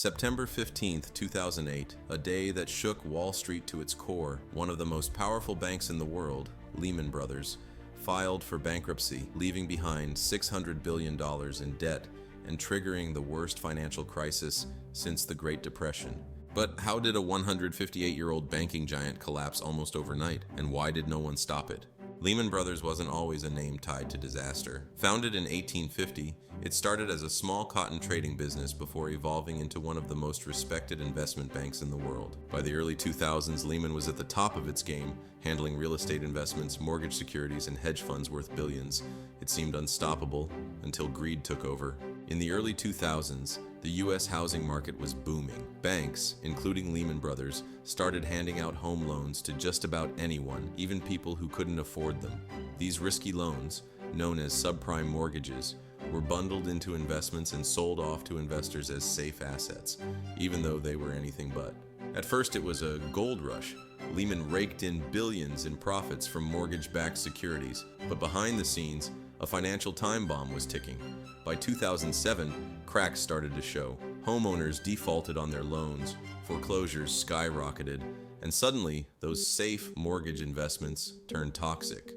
September 15th, 2008, a day that shook Wall Street to its core, one of the most powerful banks in the world, Lehman Brothers, filed for bankruptcy, leaving behind $600 billion in debt and triggering the worst financial crisis since the Great Depression. But how did a 158-year-old banking giant collapse almost overnight, and why did no one stop it? Lehman Brothers wasn't always a name tied to disaster. Founded in 1850, it started as a small cotton trading business before evolving into one of the most respected investment banks in the world. By the early 2000s, Lehman was at the top of its game, handling real estate investments, mortgage securities, and hedge funds worth billions. It seemed unstoppable until greed took over. In the early 2000s, the U.S. housing market was booming. Banks, including Lehman Brothers, started handing out home loans to just about anyone, even people who couldn't afford them. These risky loans, known as subprime mortgages, were bundled into investments and sold off to investors as safe assets, even though they were anything but. At first, it was a gold rush. Lehman raked in billions in profits from mortgage-backed securities, but behind the scenes, a financial time bomb was ticking. By 2007, cracks started to show. Homeowners defaulted on their loans, foreclosures skyrocketed, and suddenly, those safe mortgage investments turned toxic.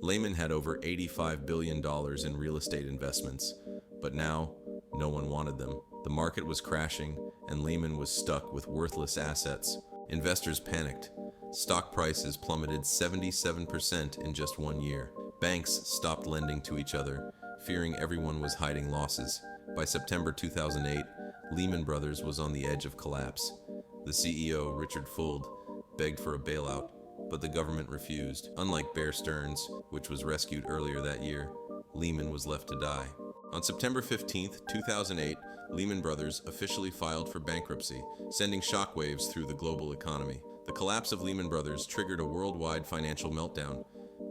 Lehman had over $85 billion in real estate investments, but now, no one wanted them. The market was crashing, and Lehman was stuck with worthless assets. Investors panicked. Stock prices plummeted 77% in just 1 year. Banks stopped lending to each other, fearing everyone was hiding losses. By September 2008, Lehman Brothers was on the edge of collapse. The CEO, Richard Fuld, begged for a bailout, but the government refused. Unlike Bear Stearns, which was rescued earlier that year, Lehman was left to die. On September 15th, 2008, Lehman Brothers officially filed for bankruptcy, sending shockwaves through the global economy. The collapse of Lehman Brothers triggered a worldwide financial meltdown.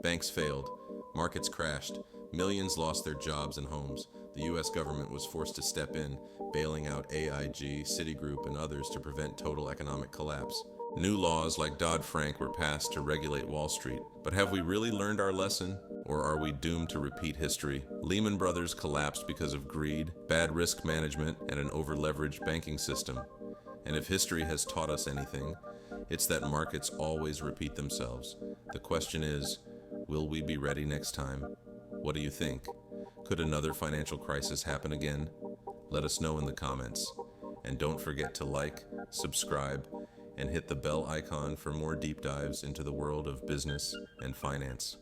Banks failed, markets crashed, millions lost their jobs and homes. The U.S. government was forced to step in, bailing out AIG, Citigroup, and others to prevent total economic collapse. New laws like Dodd-Frank were passed to regulate Wall Street. But have we really learned our lesson? Or are we doomed to repeat history? Lehman Brothers collapsed because of greed, bad risk management, and an over-leveraged banking system. And if history has taught us anything, it's that markets always repeat themselves. The question is, will we be ready next time? What do you think? Could another financial crisis happen again? Let us know in the comments. And don't forget to like, subscribe, and hit the bell icon for more deep dives into the world of business and finance.